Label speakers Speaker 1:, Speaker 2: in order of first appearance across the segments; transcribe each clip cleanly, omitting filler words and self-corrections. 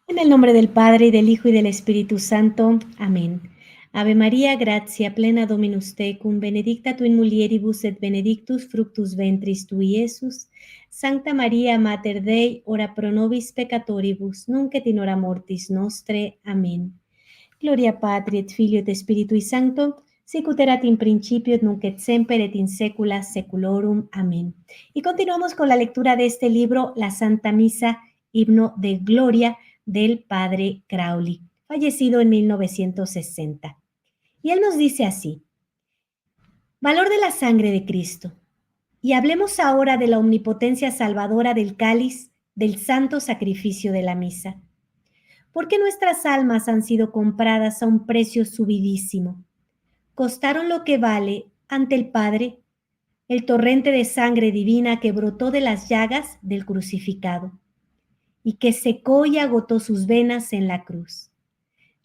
Speaker 1: En el nombre del Padre, y del Hijo, y del Espíritu Santo. Amén. Ave María, gratia plena Dominus tecum, benedicta tu in mulieribus et benedictus fructus ventris tui, Iesus. Sancta María, Mater Dei, ora pro nobis peccatoribus, nunc et in hora mortis nostre. Amén. Gloria Patri et Filio et Spiritui Sancto, sic ut erat in principio et nunc et semper et in saecula saeculorum. Amén. Y continuamos con la lectura de este libro, la Santa Misa, himno de gloria, del padre Crowley, fallecido en 1960. Y él nos dice así: valor de la sangre de Cristo. Y hablemos ahora de la omnipotencia salvadora del cáliz del santo sacrificio de la misa. Porque nuestras almas han sido compradas a un precio subidísimo. Costaron lo que vale ante el Padre el torrente de sangre divina que brotó de las llagas del crucificado y que secó y agotó sus venas en la cruz.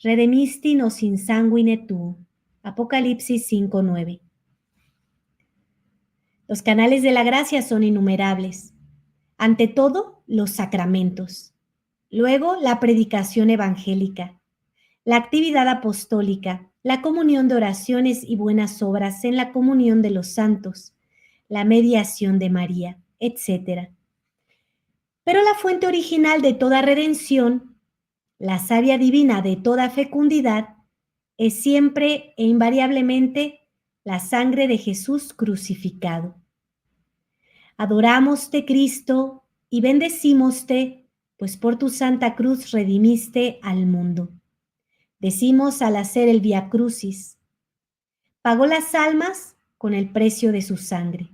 Speaker 1: Redemisti nos in sanguine tu. Apocalipsis 5:9. Los canales de la gracia son innumerables. Ante todo, los sacramentos. Luego, la predicación evangélica, la actividad apostólica, la comunión de oraciones y buenas obras en la comunión de los santos, la mediación de María, etc. Pero la fuente original de toda redención, la savia divina de toda fecundidad, es siempre e invariablemente la sangre de Jesús crucificado. Adorámoste, Cristo, y bendecímoste, pues por tu santa cruz redimiste al mundo. Decimos al hacer el Via Crucis: pagó las almas con el precio de su sangre.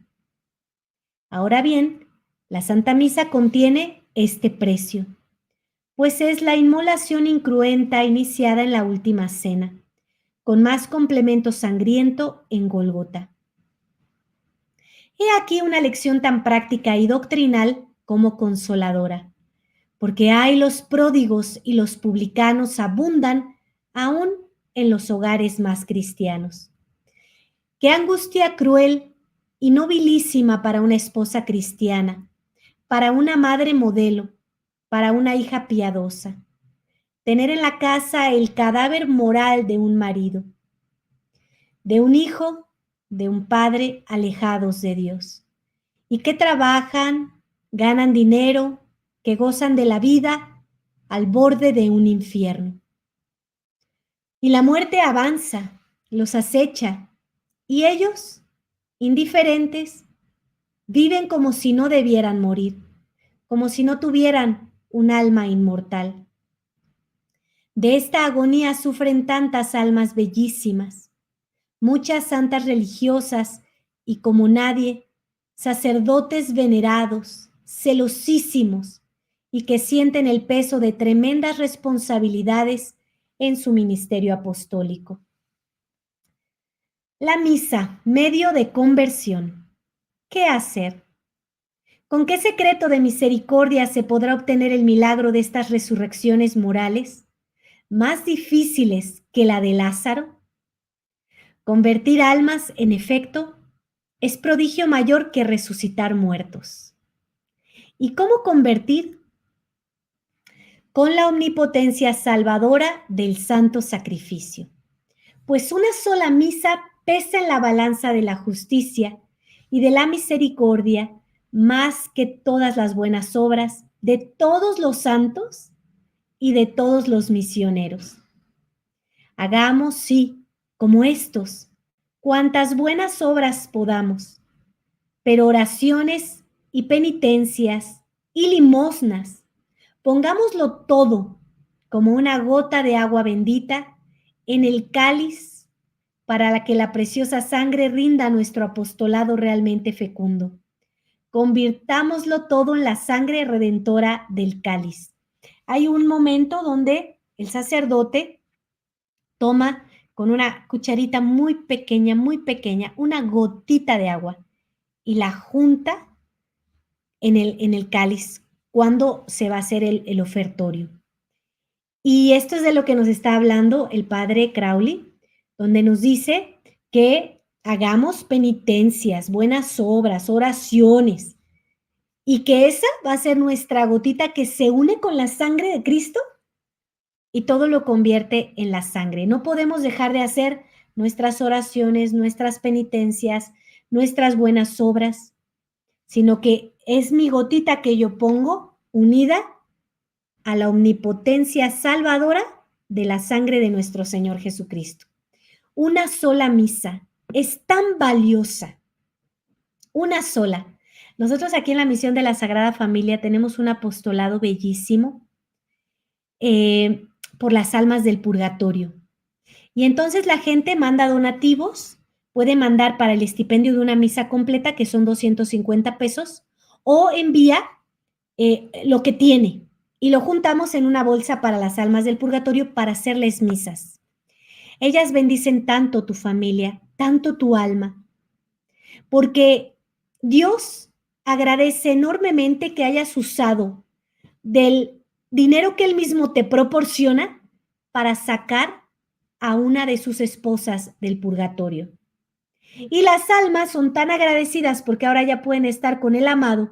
Speaker 1: Ahora bien, la Santa Misa contiene este precio, pues es la inmolación incruenta iniciada en la última cena, con más complemento sangriento en Gólgota. He aquí una lección tan práctica y doctrinal como consoladora, porque hay los pródigos y los publicanos abundan aún en los hogares más cristianos. Qué angustia cruel y nobilísima para una esposa cristiana, para una madre modelo, para una hija piadosa, tener en la casa el cadáver moral de un marido, de un hijo, de un padre alejados de Dios, y que trabajan, ganan dinero, que gozan de la vida al borde de un infierno. Y la muerte avanza, los acecha, y ellos, indiferentes, viven como si no debieran morir, como si no tuvieran un alma inmortal. De esta agonía sufren tantas almas bellísimas, muchas santas religiosas y, como nadie, sacerdotes venerados, celosísimos, y que sienten el peso de tremendas responsabilidades en su ministerio apostólico. La misa, medio de conversión. ¿Qué hacer? ¿Con qué secreto de misericordia se podrá obtener el milagro de estas resurrecciones morales, más difíciles que la de Lázaro? Convertir almas, en efecto, es prodigio mayor que resucitar muertos. ¿Y cómo convertir? Con la omnipotencia salvadora del santo sacrificio. Pues una sola misa pesa en la balanza de la justicia y de la misericordia más que todas las buenas obras de todos los santos y de todos los misioneros. Hagamos, sí, como estos, cuantas buenas obras podamos, pero oraciones y penitencias y limosnas, pongámoslo todo como una gota de agua bendita en el cáliz para que la preciosa sangre rinda nuestro apostolado realmente fecundo. Convirtámoslo todo en la sangre redentora del cáliz. Hay un momento donde el sacerdote toma con una cucharita muy pequeña, una gotita de agua y la junta en el cáliz cuando se va a hacer el ofertorio. Y esto es de lo que nos está hablando el padre Crowley, donde nos dice que hagamos penitencias, buenas obras, oraciones, y que esa va a ser nuestra gotita que se une con la sangre de Cristo y todo lo convierte en la sangre. No podemos dejar de hacer nuestras oraciones, nuestras penitencias, nuestras buenas obras, sino que es mi gotita que yo pongo unida a la omnipotencia salvadora de la sangre de nuestro Señor Jesucristo. Una sola misa es tan valiosa, una sola. Nosotros aquí en la Misión de la Sagrada Familia tenemos un apostolado bellísimo por las almas del purgatorio. Y entonces la gente manda donativos, puede mandar para el estipendio de una misa completa, que son 250 pesos, o envía lo que tiene y lo juntamos en una bolsa para las almas del purgatorio para hacerles misas. Ellas bendicen tanto tu familia, tanto tu alma, porque Dios agradece enormemente que hayas usado del dinero que Él mismo te proporciona para sacar a una de sus esposas del purgatorio. Y las almas son tan agradecidas porque ahora ya pueden estar con el amado,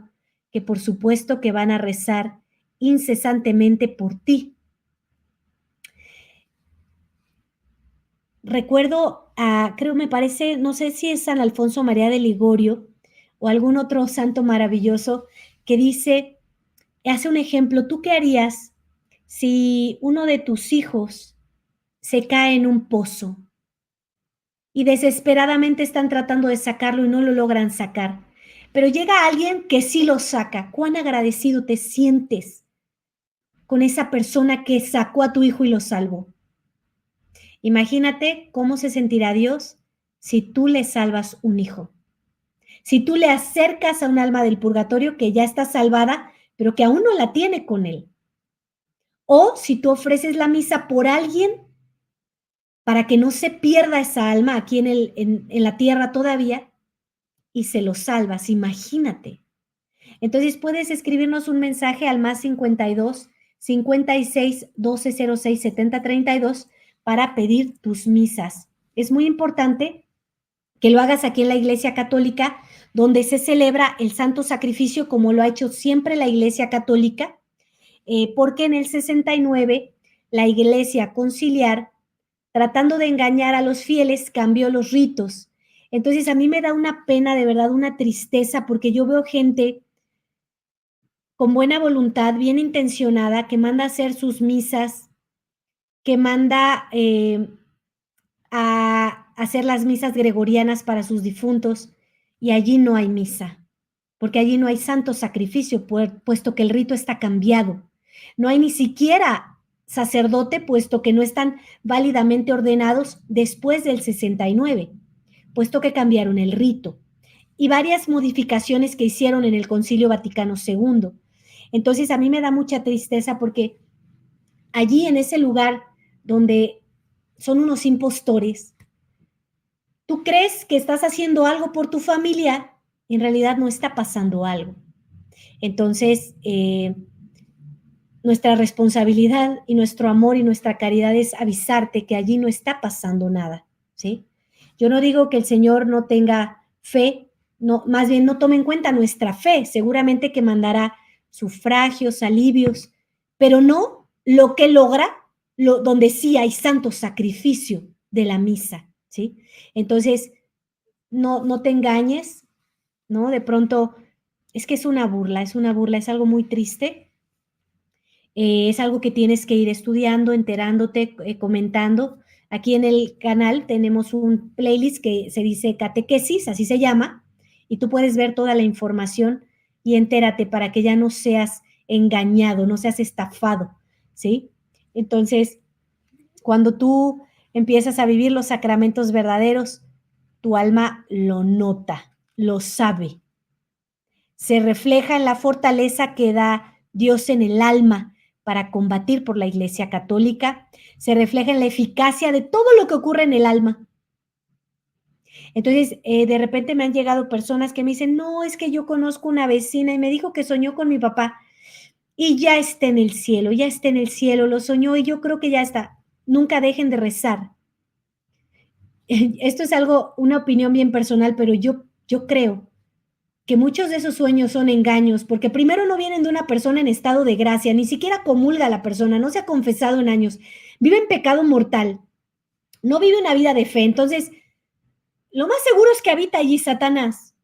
Speaker 1: que por supuesto que van a rezar incesantemente por ti. Recuerdo, creo me parece, no sé si es San Alfonso María de Ligorio o algún otro santo maravilloso que dice, hace un ejemplo, ¿tú qué harías si uno de tus hijos se cae en un pozo y desesperadamente están tratando de sacarlo y no lo logran sacar? Pero llega alguien que sí lo saca. ¿Cuán agradecido te sientes con esa persona que sacó a tu hijo y lo salvó? Imagínate cómo se sentirá Dios si tú le salvas un hijo. Si tú le acercas a un alma del purgatorio que ya está salvada, pero que aún no la tiene con él. O si tú ofreces la misa por alguien para que no se pierda esa alma aquí en la tierra todavía y se lo salvas, imagínate. Entonces puedes escribirnos un mensaje al más 52 56 12 06 70 32 para pedir tus misas. Es muy importante que lo hagas aquí en la Iglesia Católica, donde se celebra el Santo Sacrificio, como lo ha hecho siempre la Iglesia Católica, porque en el 69 la Iglesia Conciliar, tratando de engañar a los fieles, cambió los ritos. Entonces a mí me da una pena, de verdad, una tristeza, porque yo veo gente con buena voluntad, bien intencionada, que manda a hacer sus misas, que manda a hacer las misas gregorianas para sus difuntos, y allí no hay misa, porque allí no hay santo sacrificio, puesto que el rito está cambiado. No hay ni siquiera sacerdote, puesto que no están válidamente ordenados después del 69, puesto que cambiaron el rito. Y varias modificaciones que hicieron en el Concilio Vaticano II. Entonces a mí me da mucha tristeza porque allí en ese lugar donde son unos impostores, tú crees que estás haciendo algo por tu familia y en realidad no está pasando algo. Entonces, nuestra responsabilidad y nuestro amor y nuestra caridad es avisarte que allí no está pasando nada, ¿sí? Yo no digo que el Señor no tenga fe, no, más bien no tome en cuenta nuestra fe, seguramente que mandará sufragios, alivios, pero no lo que logra, donde sí hay santo sacrificio de la misa, ¿sí? Entonces, no te engañes, ¿no? De pronto, es que es una burla, es algo muy triste, es algo que tienes que ir estudiando, enterándote, comentando. Aquí en el canal tenemos un playlist que se dice catequesis, así se llama, y tú puedes ver toda la información y entérate para que ya no seas engañado, no seas estafado, ¿sí? Entonces, cuando tú empiezas a vivir los sacramentos verdaderos, tu alma lo nota, lo sabe. Se refleja en la fortaleza que da Dios en el alma para combatir por la Iglesia Católica, se refleja en la eficacia de todo lo que ocurre en el alma. Entonces, de repente me han llegado personas que me dicen, no, es que yo conozco una vecina y me dijo que soñó con mi papá y ya está en el cielo, ya está en el cielo, lo soñó y yo creo que ya está. Nunca dejen de rezar. Esto es algo, una opinión bien personal, pero yo creo que muchos de esos sueños son engaños, porque primero no vienen de una persona en estado de gracia, ni siquiera comulga la persona, no se ha confesado en años, vive en pecado mortal, no vive una vida de fe. Entonces, lo más seguro es que habita allí Satanás.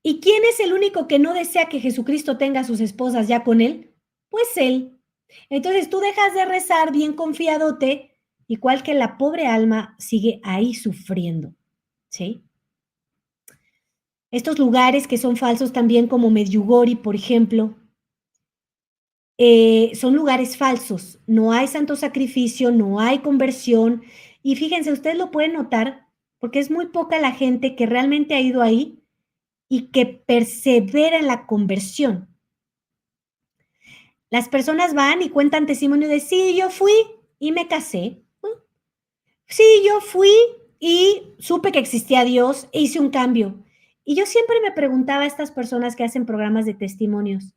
Speaker 1: ¿Y quién es el único que no desea que Jesucristo tenga a sus esposas ya con él? Pues él. Entonces tú dejas de rezar bien confiadote, igual que la pobre alma sigue ahí sufriendo, ¿sí? Estos lugares que son falsos también, como Medjugorje, por ejemplo, son lugares falsos. No hay santo sacrificio, no hay conversión. Y fíjense, ustedes lo pueden notar, porque es muy poca la gente que realmente ha ido ahí y que persevera en la conversión. Las personas van y cuentan testimonio de, sí, yo fui y me casé. Sí, yo fui y supe que existía Dios e hice un cambio. Y yo siempre me preguntaba a estas personas que hacen programas de testimonios,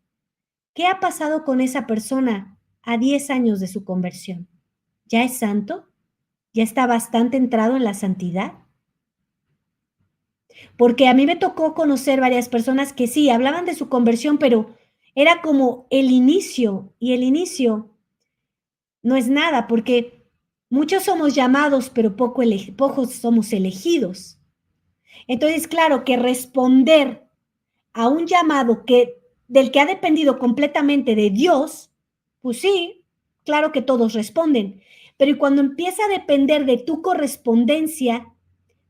Speaker 1: ¿qué ha pasado con esa persona a 10 años de su conversión? ¿Ya es santo? ¿Ya está bastante entrado en la santidad? Porque a mí me tocó conocer varias personas que sí, hablaban de su conversión, pero era como el inicio, y el inicio no es nada, porque muchos somos llamados, pero pocos somos elegidos. Entonces, claro que responder a un llamado del que ha dependido completamente de Dios, pues sí, claro que todos responden, pero cuando empieza a depender de tu correspondencia,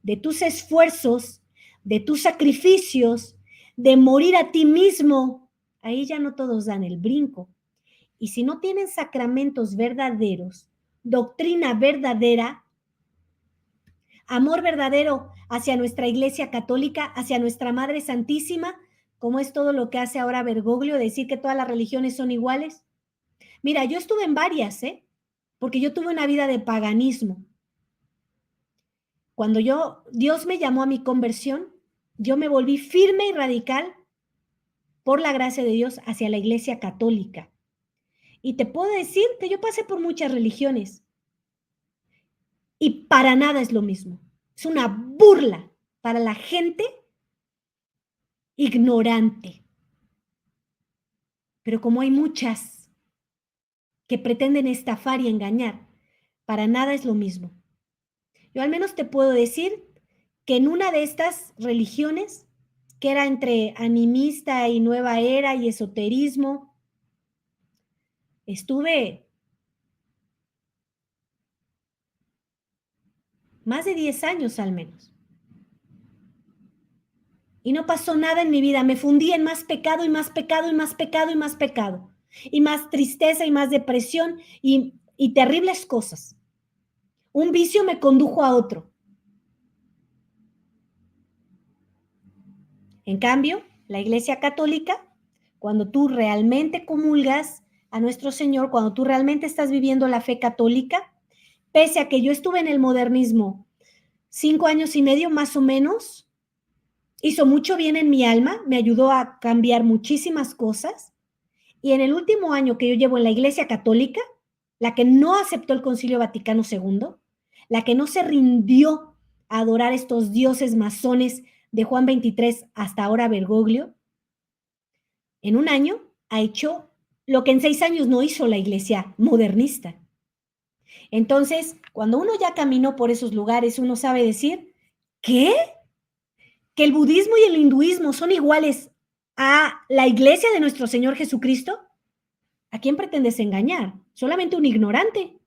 Speaker 1: de tus esfuerzos, de tus sacrificios, de morir a ti mismo, ahí ya no todos dan el brinco. Y si no tienen sacramentos verdaderos, doctrina verdadera, amor verdadero hacia nuestra Iglesia Católica, hacia nuestra Madre Santísima, como es todo lo que hace ahora Bergoglio, decir que todas las religiones son iguales. Mira, yo estuve en varias, porque yo tuve una vida de paganismo. Cuando Dios me llamó a mi conversión, yo me volví firme y radical por la gracia de Dios hacia la Iglesia Católica. Y te puedo decir que yo pasé por muchas religiones y para nada es lo mismo. Es una burla para la gente ignorante. Pero como hay muchas que pretenden estafar y engañar, para nada es lo mismo. Yo al menos te puedo decir que en una de estas religiones, que era entre animista y nueva era y esoterismo, estuve más de 10 años al menos. Y no pasó nada en mi vida. Me fundí en más pecado y más pecado y más pecado y más pecado. Y más tristeza y más depresión y terribles cosas. Un vicio me condujo a otro. En cambio, la Iglesia Católica, cuando tú realmente comulgas a nuestro Señor, cuando tú realmente estás viviendo la fe católica, pese a que yo estuve en el modernismo 5 años y medio más o menos, hizo mucho bien en mi alma, me ayudó a cambiar muchísimas cosas. Y en el último año que yo llevo en la Iglesia Católica, la que no aceptó el Concilio Vaticano II, la que no se rindió a adorar estos dioses masones de Juan 23 hasta ahora Bergoglio, en un año ha hecho lo que en 6 años no hizo la Iglesia modernista. Entonces, cuando uno ya caminó por esos lugares, uno sabe decir, ¿qué? ¿Que el budismo y el hinduismo son iguales a la Iglesia de nuestro Señor Jesucristo? ¿A quién pretendes engañar? Solamente un ignorante.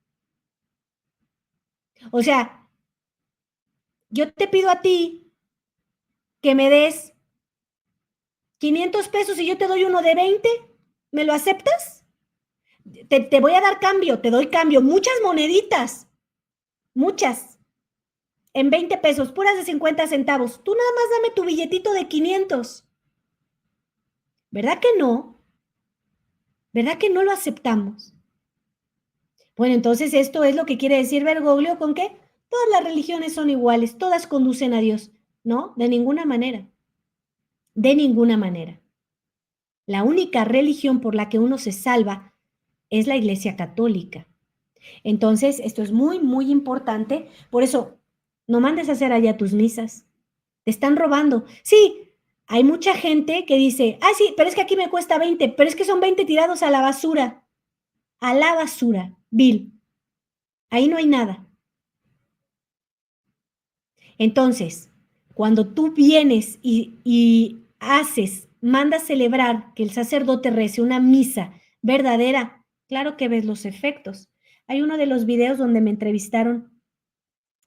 Speaker 1: O sea, yo te pido a ti que me des 500 pesos y yo te doy uno de 20, ¿me lo aceptas? Te voy a dar cambio, te doy cambio, muchas moneditas, muchas, en 20 pesos, puras de 50 centavos. Tú nada más dame tu billetito de 500. ¿Verdad que no? ¿Verdad que no lo aceptamos? Bueno, entonces esto es lo que quiere decir Bergoglio con que todas las religiones son iguales, todas conducen a Dios. No, de ninguna manera. De ninguna manera. La única religión por la que uno se salva es la Iglesia Católica. Entonces, esto es muy, muy importante. Por eso, no mandes a hacer allá tus misas. Te están robando. Sí, Hay mucha gente que dice, ah, sí, pero es que aquí me cuesta 20, pero es que son 20 tirados a la basura. A la basura, Bill. Ahí no hay nada. Entonces, cuando tú vienes y mandas celebrar que el sacerdote rece una misa verdadera, claro que ves los efectos. Hay uno de los videos donde me entrevistaron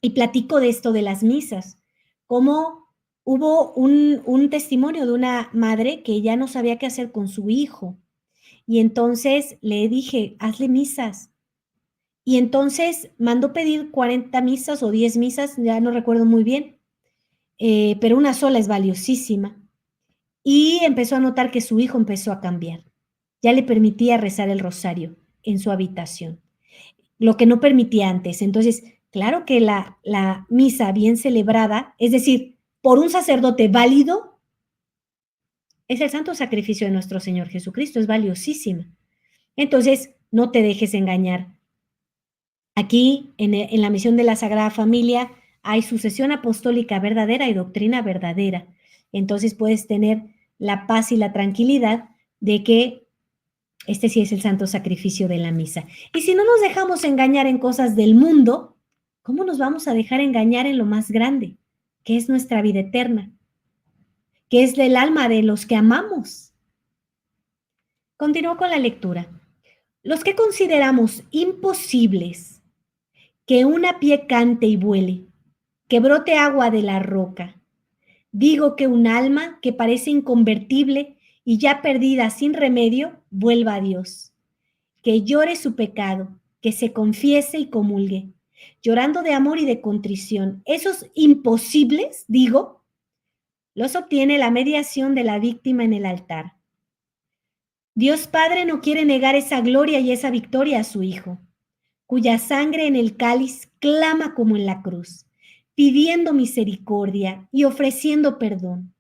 Speaker 1: y platico de esto de las misas, cómo hubo un testimonio de una madre que ya no sabía qué hacer con su hijo. Y entonces le dije, hazle misas. Y entonces mandó pedir 40 misas o 10 misas, ya no recuerdo muy bien, pero una sola es valiosísima. Y empezó a notar que su hijo empezó a cambiar. Ya le permitía rezar el rosario en su habitación, lo que no permitía antes. Entonces, claro que la misa bien celebrada, es decir, por un sacerdote válido, es el santo sacrificio de nuestro Señor Jesucristo, es valiosísima. Entonces, no te dejes engañar. Aquí, en la misión de la Sagrada Familia, hay sucesión apostólica verdadera y doctrina verdadera. Entonces puedes tener la paz y la tranquilidad de que este sí es el santo sacrificio de la misa. Y si no nos dejamos engañar en cosas del mundo, ¿cómo nos vamos a dejar engañar en lo más grande, que es nuestra vida eterna, que es el alma de los que amamos? Continúo con la lectura. Los que consideramos imposibles que una pie cante y vuele, que brote agua de la roca. Digo que un alma que parece inconvertible y ya perdida sin remedio, vuelva a Dios. Que llore su pecado, que se confiese y comulgue, llorando de amor y de contrición. Esos imposibles, digo, los obtiene la mediación de la víctima en el altar. Dios Padre no quiere negar esa gloria y esa victoria a su Hijo, cuya sangre en el cáliz clama como en la cruz, pidiendo misericordia y ofreciendo perdón.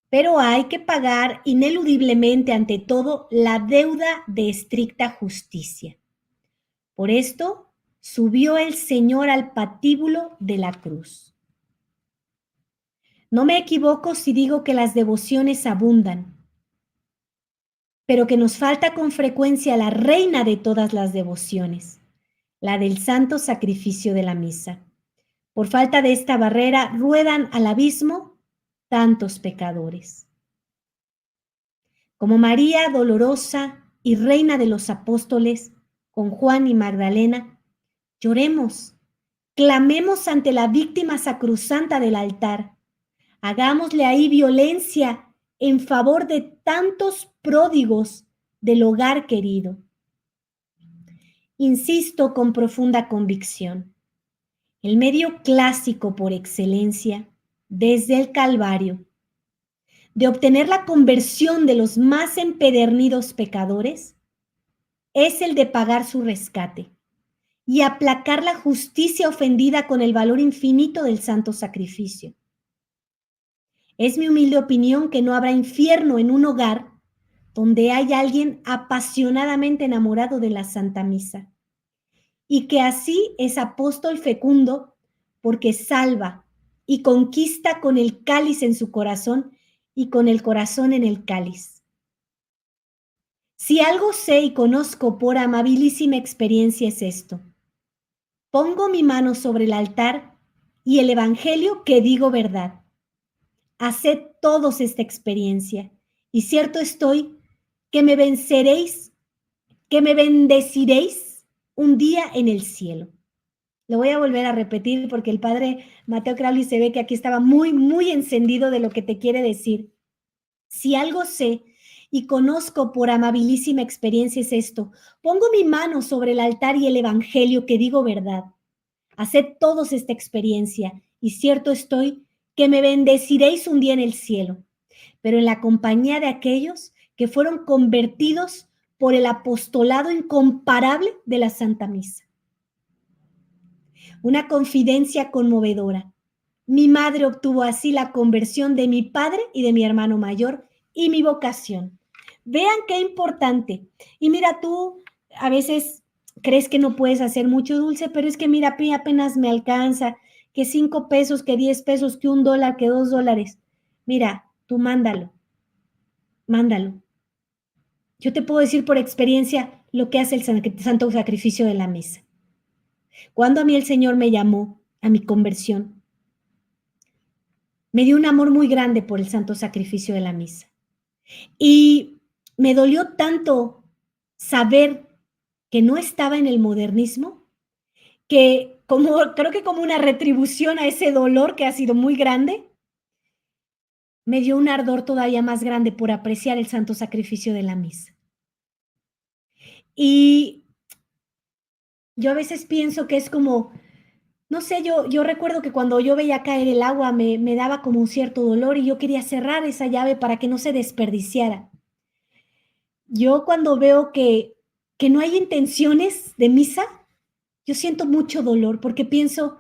Speaker 1: Pero hay que pagar ineludiblemente ante todo la deuda de estricta justicia. Por esto subió el Señor al patíbulo de la cruz. No me equivoco si digo que las devociones abundan, pero que nos falta con frecuencia la reina de todas las devociones, la del santo sacrificio de la misa. Por falta de esta barrera ruedan al abismo tantos pecadores. Como María dolorosa y reina de los apóstoles, con Juan y Magdalena, lloremos, clamemos ante la víctima sacrosanta del altar, hagámosle ahí violencia en favor de tantos pródigos del hogar querido. Insisto con profunda convicción, el medio clásico por excelencia, desde el Calvario, de obtener la conversión de los más empedernidos pecadores, es el de pagar su rescate y aplacar la justicia ofendida con el valor infinito del santo sacrificio. Es mi humilde opinión que no habrá infierno en un hogar donde haya alguien apasionadamente enamorado de la Santa Misa, y que así es apóstol fecundo porque salva y conquista con el cáliz en su corazón y con el corazón en el cáliz. Si algo sé y conozco por amabilísima experiencia es esto: pongo mi mano sobre el altar y el evangelio que digo verdad. Haced todos esta experiencia, y cierto estoy que me venceréis, que me bendeciréis un día en el cielo. Lo voy a volver a repetir porque el padre Mateo Crowley se ve que aquí estaba muy, muy encendido de lo que te quiere decir. Si algo sé y conozco por amabilísima experiencia es esto: pongo mi mano sobre el altar y el evangelio que digo verdad. Haced todos esta experiencia, y cierto estoy que me bendeciréis un día en el cielo, pero en la compañía de aquellos que fueron convertidos por el apostolado incomparable de la Santa Misa. Una confidencia conmovedora. Mi madre obtuvo así la conversión de mi padre y de mi hermano mayor y mi vocación. Vean qué importante. Y mira, tú a veces crees que no puedes hacer mucho, Dulce, pero es que mira, apenas me alcanza, que 5 pesos, que 10 pesos, que $1, que $2. Mira, tú mándalo, mándalo. Yo te puedo decir por experiencia lo que hace el santo sacrificio de la misa. Cuando a mí el Señor me llamó a mi conversión, me dio un amor muy grande por el santo sacrificio de la misa. Y me dolió tanto saber que no estaba en el modernismo, que creo que como una retribución a ese dolor que ha sido muy grande, me dio un ardor todavía más grande por apreciar el santo sacrificio de la misa. Y yo a veces pienso que es como, no sé, yo recuerdo que cuando yo veía caer el agua me daba como un cierto dolor y yo quería cerrar esa llave para que no se desperdiciara. Yo cuando veo que no hay intenciones de misa, yo siento mucho dolor porque pienso,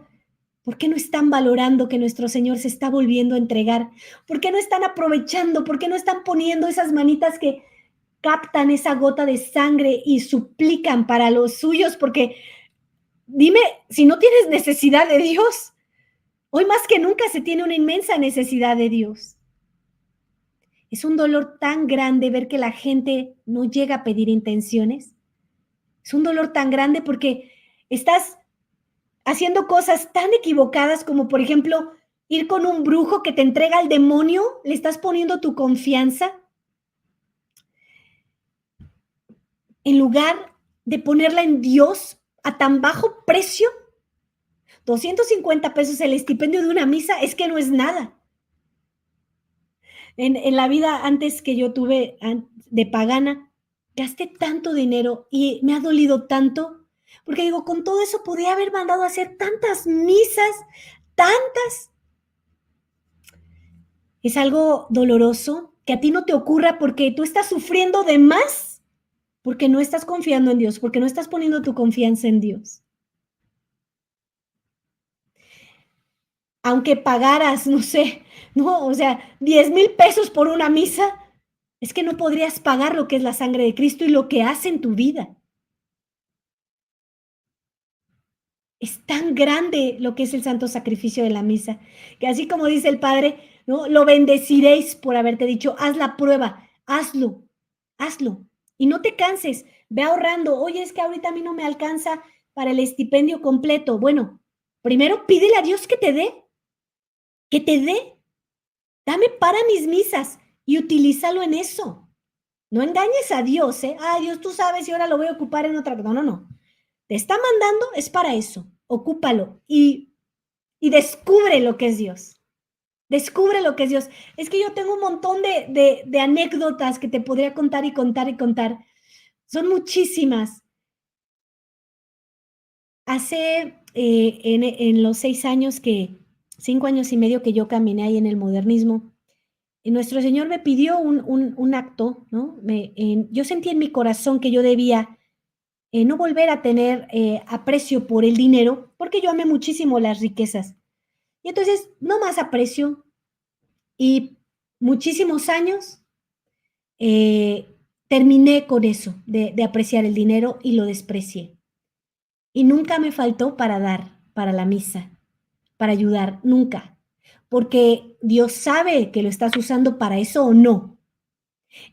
Speaker 1: ¿por qué no están valorando que nuestro Señor se está volviendo a entregar? ¿Por qué no están aprovechando? ¿Por qué no están poniendo esas manitas que captan esa gota de sangre y suplican para los suyos? Porque dime, si no tienes necesidad de Dios, hoy más que nunca se tiene una inmensa necesidad de Dios. Es un dolor tan grande ver que la gente no llega a pedir intenciones. Es un dolor tan grande porque estás haciendo cosas tan equivocadas como, por ejemplo, ir con un brujo que te entrega al demonio, le estás poniendo tu confianza, en lugar de ponerla en Dios a tan bajo precio. 250 pesos el estipendio de una misa es que no es nada. En la vida antes que yo tuve de pagana, gasté tanto dinero y me ha dolido tanto, porque digo, con todo eso podía haber mandado a hacer tantas misas, tantas. Es algo doloroso que a ti no te ocurra porque tú estás sufriendo de más, porque no estás confiando en Dios, porque no estás poniendo tu confianza en Dios. Aunque pagaras, no sé, no, o sea, 10,000 pesos por una misa, es que no podrías pagar lo que es la sangre de Cristo y lo que hace en tu vida. Es tan grande lo que es el santo sacrificio de la misa, que así como dice el Padre, ¿no? Lo bendeciréis por haberte dicho, haz la prueba, hazlo, hazlo. Y no te canses, ve ahorrando. Oye, es que ahorita a mí no me alcanza para el estipendio completo. Bueno, primero pídele a Dios que te dé, que te dé. Dame para mis misas y utilízalo en eso. No engañes a Dios, ¿eh? Ay, Dios, tú sabes y ahora lo voy a ocupar en otra. No, no, no. Te está mandando, es para eso. Ocúpalo y descubre lo que es Dios. Descubre lo que es Dios. Es que yo tengo un montón de anécdotas que te podría contar y contar y contar. Son muchísimas. Hace en los 5 años y medio que yo caminé ahí en el modernismo, y nuestro Señor me pidió un acto, ¿no? Yo sentí en mi corazón que yo debía no volver a tener aprecio por el dinero, porque yo amé muchísimo las riquezas. Y entonces, no más aprecio. Y muchísimos años terminé con eso, de apreciar el dinero y lo desprecié. Y nunca me faltó para dar, para la misa, para ayudar, nunca. Porque Dios sabe que lo estás usando para eso o no.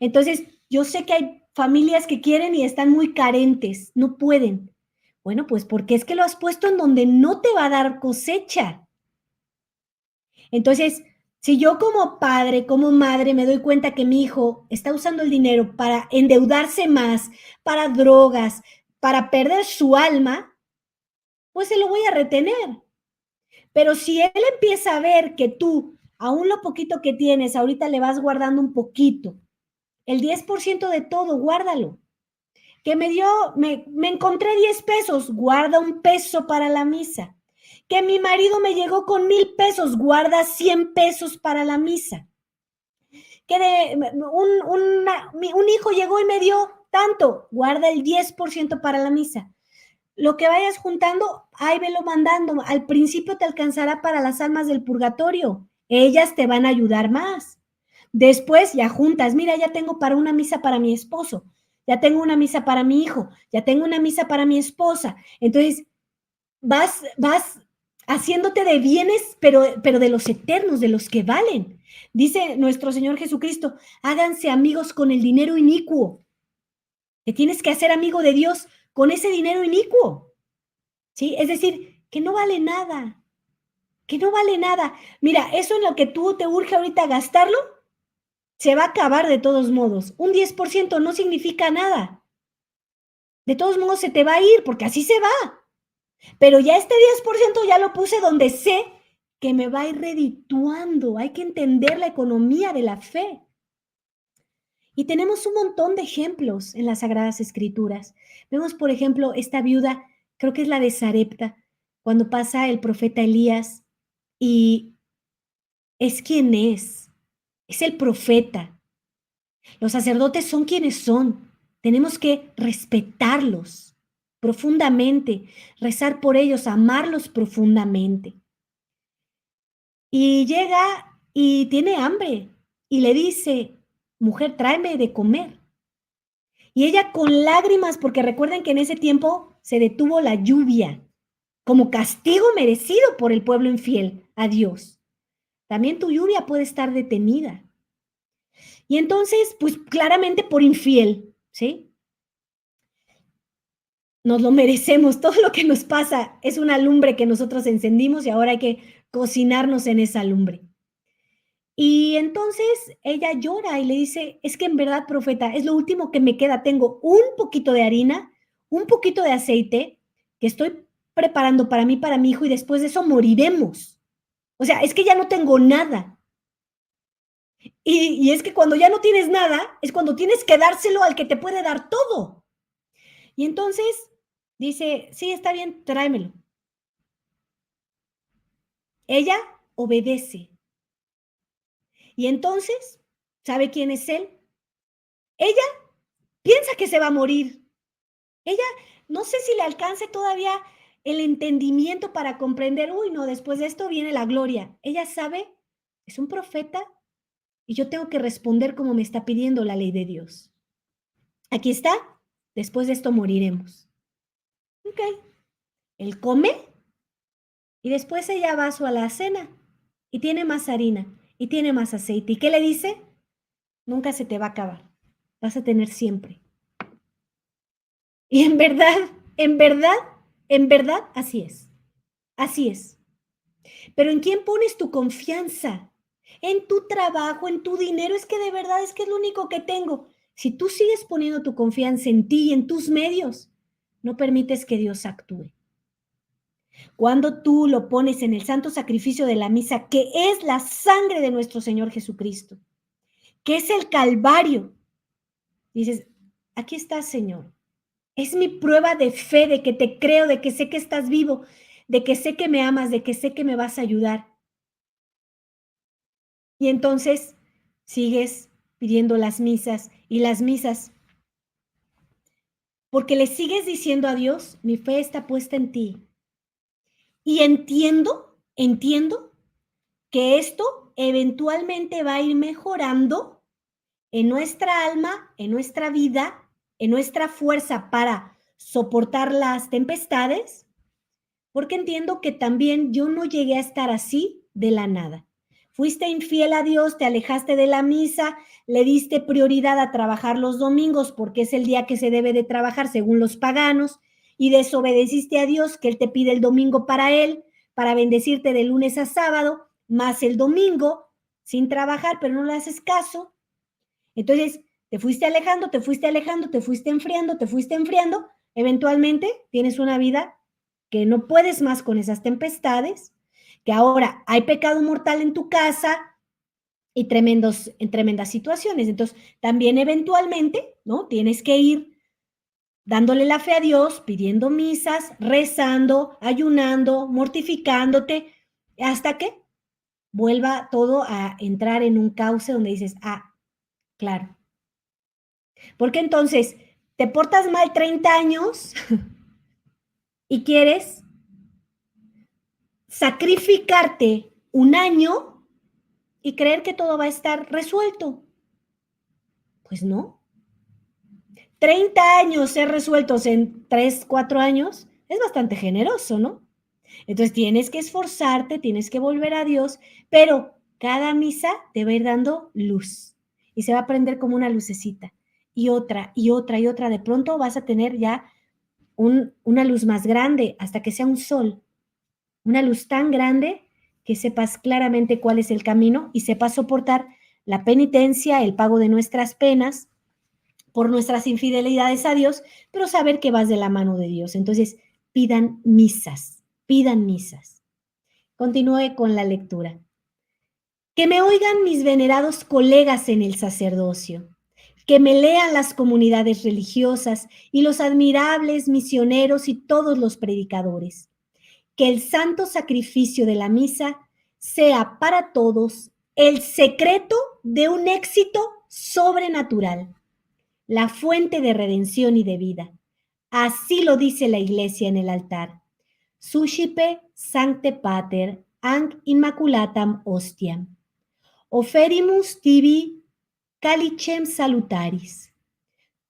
Speaker 1: Entonces, yo sé que hay familias que quieren y están muy carentes, no pueden. Bueno, pues porque es que lo has puesto en donde no te va a dar cosecha. Entonces, si yo como padre, como madre, me doy cuenta que mi hijo está usando el dinero para endeudarse más, para drogas, para perder su alma, pues se lo voy a retener. Pero si él empieza a ver que tú, aún lo poquito que tienes, ahorita le vas guardando un poquito, el 10% de todo, guárdalo. Que me encontré 10 pesos, guarda un peso para la misa. Que mi marido me llegó con 1,000 pesos, guarda 100 pesos para la misa. Que un hijo llegó y me dio tanto, guarda el 10% para la misa. Lo que vayas juntando, ahí velo mandando. Al principio te alcanzará para las almas del purgatorio. Ellas te van a ayudar más. Después ya juntas, mira, ya tengo para una misa para mi esposo, ya tengo una misa para mi hijo, ya tengo una misa para mi esposa. Entonces, vas haciéndote de bienes, pero de los eternos, de los que valen. Dice nuestro Señor Jesucristo, háganse amigos con el dinero inicuo. Te tienes que hacer amigo de Dios con ese dinero inicuo, ¿sí? Es decir, que no vale nada, que no vale nada. Mira, eso en lo que tú te urge ahorita gastarlo, se va a acabar de todos modos. Un 10% no significa nada. De todos modos se te va a ir, porque así se va. Pero ya este 10% ya lo puse donde sé que me va a ir redituando. Hay que entender la economía de la fe. Y tenemos un montón de ejemplos en las Sagradas Escrituras. Vemos, por ejemplo, esta viuda, creo que es la de Sarepta, cuando pasa el profeta Elías y es quien es el profeta. Los sacerdotes son quienes son. Tenemos que respetarlos profundamente, rezar por ellos, amarlos profundamente. Y llega y tiene hambre y le dice, mujer, tráeme de comer. Y ella con lágrimas, porque recuerden que en ese tiempo se detuvo la lluvia como castigo merecido por el pueblo infiel a Dios. También tu lluvia puede estar detenida. Y entonces, pues claramente por infiel, ¿sí? Nos lo merecemos, todo lo que nos pasa es una lumbre que nosotros encendimos y ahora hay que cocinarnos en esa lumbre. Y entonces ella llora y le dice, es que en verdad, profeta, es lo último que me queda, tengo un poquito de harina, un poquito de aceite que estoy preparando para mí, para mi hijo y después de eso moriremos. O sea, es que ya no tengo nada. Y es que cuando ya no tienes nada, es cuando tienes que dárselo al que te puede dar todo. Y entonces dice, sí, está bien, tráemelo. Ella obedece. Y entonces, ¿sabe quién es él? Ella piensa que se va a morir. Ella, no sé si le alcance todavía el entendimiento para comprender, uy, no, después de esto viene la gloria. Ella sabe, es un profeta y yo tengo que responder como me está pidiendo la ley de Dios. Aquí está, después de esto moriremos. Ok, él come y después ella va a su alacena y tiene más harina y tiene más aceite. ¿Y qué le dice? Nunca se te va a acabar, vas a tener siempre. Y en verdad, en verdad, en verdad, así es. Así es. Pero ¿en quién pones tu confianza? En tu trabajo, en tu dinero. Es que de verdad es que es lo único que tengo. Si tú sigues poniendo tu confianza en ti y en tus medios, no permites que Dios actúe. Cuando tú lo pones en el santo sacrificio de la misa, que es la sangre de nuestro Señor Jesucristo, que es el Calvario, dices, aquí estás, Señor. Es mi prueba de fe, de que te creo, de que sé que estás vivo, de que sé que me amas, de que sé que me vas a ayudar. Y entonces sigues pidiendo las misas y las misas, porque le sigues diciendo a Dios, mi fe está puesta en ti. Y entiendo que esto eventualmente va a ir mejorando en nuestra alma, en nuestra vida, en nuestra fuerza para soportar las tempestades, porque entiendo que también yo no llegué a estar así de la nada. Fuiste infiel a Dios, te alejaste de la misa, le diste prioridad a trabajar los domingos porque es el día que se debe de trabajar según los paganos y desobedeciste a Dios que Él te pide el domingo para Él, para bendecirte de lunes a sábado, más el domingo, sin trabajar, pero no le haces caso. Entonces, te fuiste alejando, te fuiste alejando, te fuiste enfriando, eventualmente tienes una vida que no puedes más con esas tempestades, que ahora hay pecado mortal en tu casa y en tremendas situaciones. Entonces, también eventualmente, ¿no? Tienes que ir dándole la fe a Dios, pidiendo misas, rezando, ayunando, mortificándote, hasta que vuelva todo a entrar en un cauce donde dices, ah, claro. Porque entonces te portas mal 30 años y quieres sacrificarte un año y creer que todo va a estar resuelto. Pues no. 30 años ser resueltos en 3, 4 años es bastante generoso, ¿no? Entonces tienes que esforzarte, tienes que volver a Dios, pero cada misa te va a ir dando luz y se va a prender como una lucecita y otra y otra y otra. De pronto vas a tener ya una luz más grande hasta que sea un sol, una luz tan grande que sepas claramente cuál es el camino y sepas soportar la penitencia, el pago de nuestras penas por nuestras infidelidades a Dios, pero saber que vas de la mano de Dios. Entonces, pidan misas, pidan misas. Continúe con la lectura. Que me oigan mis venerados colegas en el sacerdocio, que me lean las comunidades religiosas y los admirables misioneros y todos los predicadores. Que el santo sacrificio de la misa sea para todos el secreto de un éxito sobrenatural, la fuente de redención y de vida. Así lo dice la Iglesia en el altar. Suscipe sancte pater anc immaculatam hostiam. Oferimus tibi calicem salutaris.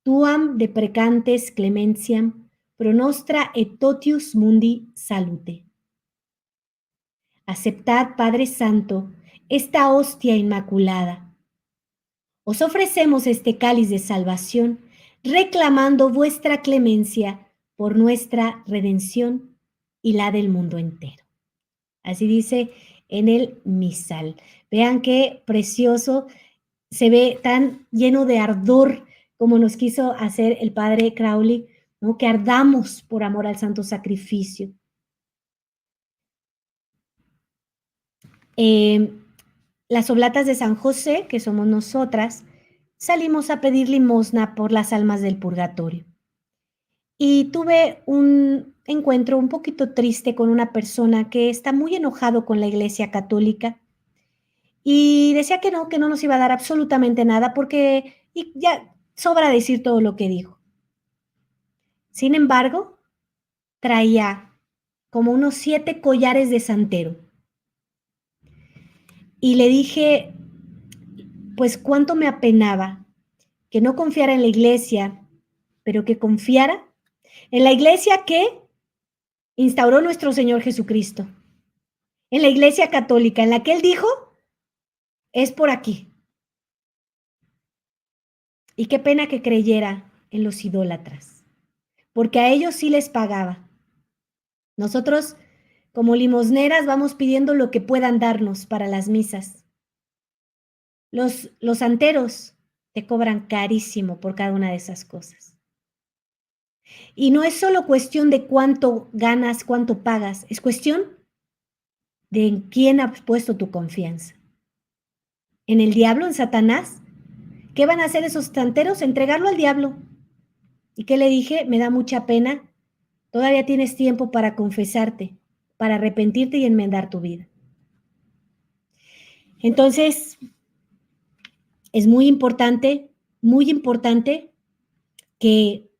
Speaker 1: Tuam deprecantes clementiam pro nostra et totius mundi salute. Aceptad, Padre Santo, esta hostia inmaculada. Os ofrecemos este cáliz de salvación, reclamando vuestra clemencia por nuestra redención y la del mundo entero. Así dice en el misal. Vean qué precioso, se ve tan lleno de ardor como nos quiso hacer el padre Crowley, ¿no? Que ardamos por amor al santo sacrificio. Las oblatas de San José, que somos nosotras, salimos a pedir limosna por las almas del purgatorio. Y tuve un encuentro un poquito triste con una persona que está muy enojado con la Iglesia Católica y decía que no nos iba a dar absolutamente nada porque y ya sobra decir todo lo que dijo. Sin embargo, traía como unos 7 collares de santero. Y le dije, pues cuánto me apenaba que no confiara en la Iglesia, pero que confiara en la Iglesia que instauró nuestro Señor Jesucristo, en la Iglesia Católica, en la que Él dijo, es por aquí. Y qué pena que creyera en los idólatras, porque a ellos sí les pagaba. Nosotros, como limosneras, vamos pidiendo lo que puedan darnos para las misas. Los santeros te cobran carísimo por cada una de esas cosas. Y no es solo cuestión de cuánto ganas, cuánto pagas, es cuestión de en quién has puesto tu confianza. ¿En el diablo, en Satanás? ¿Qué van a hacer esos santeros? Entregarlo al diablo. ¿Y qué le dije? Me da mucha pena. Todavía tienes tiempo para confesarte, para arrepentirte y enmendar tu vida. Entonces, es muy importante que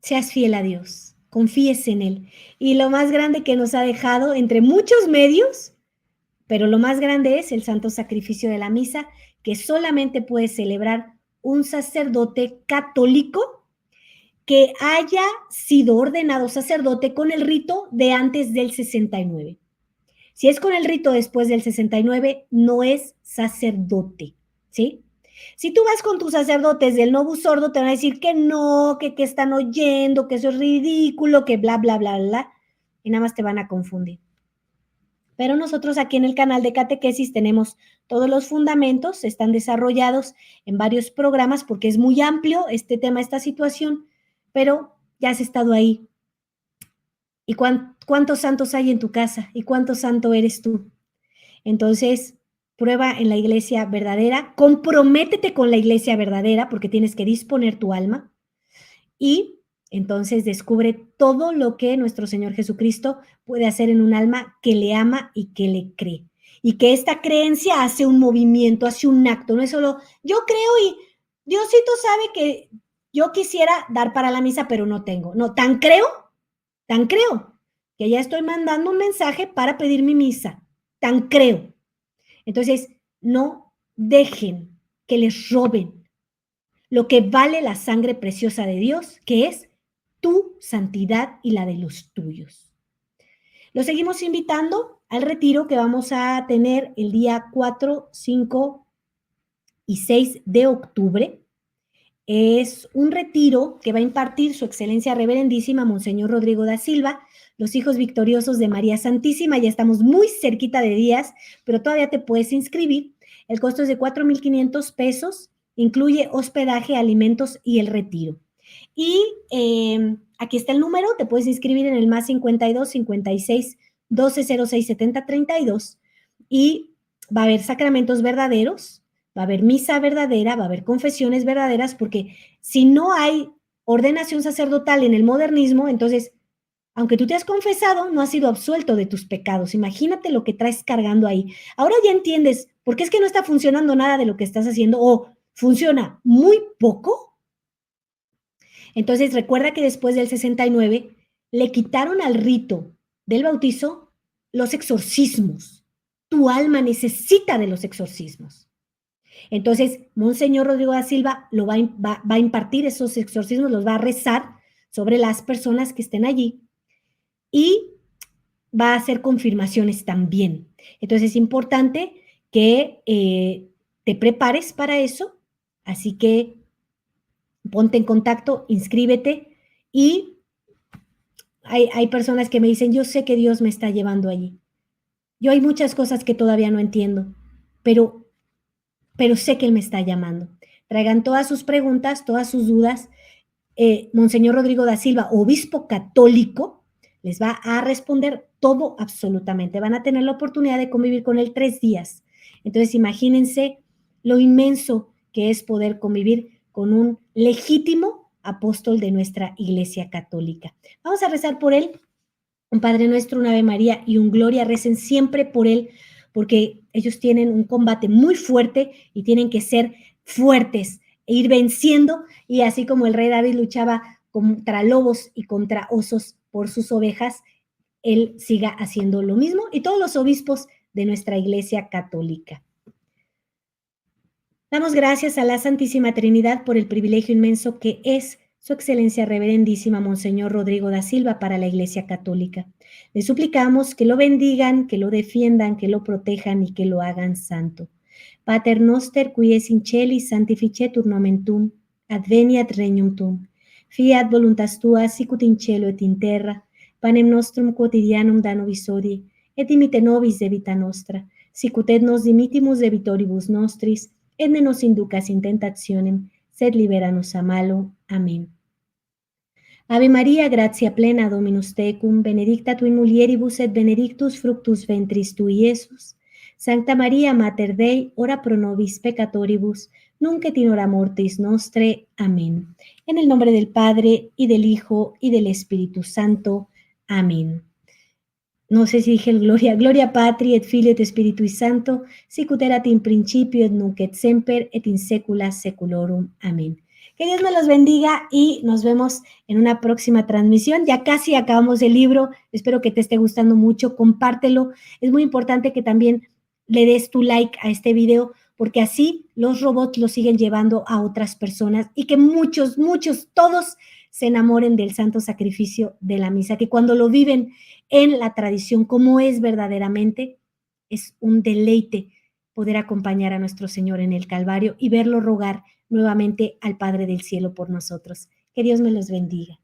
Speaker 1: seas fiel a Dios, confíes en Él. Y lo más grande que nos ha dejado entre muchos medios, pero lo más grande es el santo sacrificio de la misa, que solamente puede celebrar un sacerdote católico que haya sido ordenado sacerdote con el rito de antes del 69. Si es con el rito después del 69, no es sacerdote, ¿sí? Si tú vas con tus sacerdotes del Novus Ordo, te van a decir que no, que están oyendo, que eso es ridículo, que bla, bla, bla, bla, y nada más te van a confundir. Pero nosotros aquí en el canal de catequesis tenemos todos los fundamentos, están desarrollados en varios programas porque es muy amplio este tema, esta situación, pero ya has estado ahí. ¿Y cuántos santos hay en tu casa? ¿Y cuánto santo eres tú? Entonces, prueba en la iglesia verdadera, comprométete con la iglesia verdadera porque tienes que disponer tu alma y entonces descubre todo lo que nuestro Señor Jesucristo puede hacer en un alma que le ama y que le cree. Y que esta creencia hace un movimiento, hace un acto, no es solo yo creo y Diosito sabe que yo quisiera dar para la misa, pero no tengo. No, tan creo, que ya estoy mandando un mensaje para pedir mi misa. Tan creo. Entonces, no dejen que les roben lo que vale la sangre preciosa de Dios, que es tu santidad y la de los tuyos. Los seguimos invitando al retiro que vamos a tener el día 4, 5 y 6 de octubre. Es un retiro que va a impartir su excelencia reverendísima Monseñor Rodrigo da Silva, los hijos victoriosos de María Santísima. Ya estamos muy cerquita de días, pero todavía te puedes inscribir. El costo es de 4,500 pesos, incluye hospedaje, alimentos y el retiro. Y aquí está el número, te puedes inscribir en el más 52 56 12 06 70 32 y va a haber sacramentos verdaderos, va a haber misa verdadera, va a haber confesiones verdaderas, porque si no hay ordenación sacerdotal en el modernismo, entonces, aunque tú te has confesado, no has sido absuelto de tus pecados. Imagínate lo que traes cargando ahí. Ahora ya entiendes por qué es que no está funcionando nada de lo que estás haciendo o funciona muy poco. Entonces, recuerda que después del 69 le quitaron al rito del bautizo los exorcismos. Tu alma necesita de los exorcismos. Entonces, Monseñor Rodrigo da Silva va a impartir esos exorcismos, los va a rezar sobre las personas que estén allí y va a hacer confirmaciones también. Entonces, es importante que te prepares para eso, así que ponte en contacto, inscríbete y hay personas que me dicen, yo sé que Dios me está llevando allí. Yo hay muchas cosas que todavía no entiendo, pero sé que Él me está llamando. Traigan todas sus preguntas, todas sus dudas. Monseñor Rodrigo da Silva, obispo católico, les va a responder todo absolutamente. Van a tener la oportunidad de convivir con Él 3 días. Entonces, imagínense lo inmenso que es poder convivir con un legítimo apóstol de nuestra Iglesia Católica. Vamos a rezar por él. Un Padre Nuestro, un Ave María y un Gloria, recen siempre por él, porque ellos tienen un combate muy fuerte y tienen que ser fuertes e ir venciendo, y así como el rey David luchaba contra lobos y contra osos por sus ovejas, él siga haciendo lo mismo y todos los obispos de nuestra Iglesia Católica. Damos gracias a la Santísima Trinidad por el privilegio inmenso que es Su Excelencia Reverendísima Monseñor Rodrigo da Silva para la Iglesia Católica. Le suplicamos que lo bendigan, que lo defiendan, que lo protejan y que lo hagan santo. Pater noster, qui es in celis, sanctificetur nomen tuum, adveniat regnum tuum. Fiat voluntas tua, sicut in cielo et in terra. Panem nostrum quotidianum da nobis hodie, et dimite nobis debita nostra, sicut et nos dimittimus debitoribus nostris, et ne nos inducas in tentationem, sed libera-nos a malo. Amén. Ave María, gratia plena, Dominus tecum, benedicta tu in mulieribus et benedictus fructus ventris tui, Iesus. Sancta María, Mater Dei, ora pro nobis peccatoribus, nunc et in hora mortis nostre. Amén. En el nombre del Padre, y del Hijo, y del Espíritu Santo. Amén. No sé si dije el Gloria Patri et Filio et Spiritui Santo, sicut erat in principio et nunc et semper et in saecula saeculorum. Amén. Que Dios me los bendiga y nos vemos en una próxima transmisión. Ya casi acabamos el libro, espero que te esté gustando mucho, compártelo. Es muy importante que también le des tu like a este video, porque así los robots lo siguen llevando a otras personas y que muchos, todos se enamoren del santo sacrificio de la misa, que cuando lo viven en la tradición como es verdaderamente, es un deleite poder acompañar a nuestro Señor en el Calvario y verlo rogar nuevamente al Padre del Cielo por nosotros. Que Dios me los bendiga.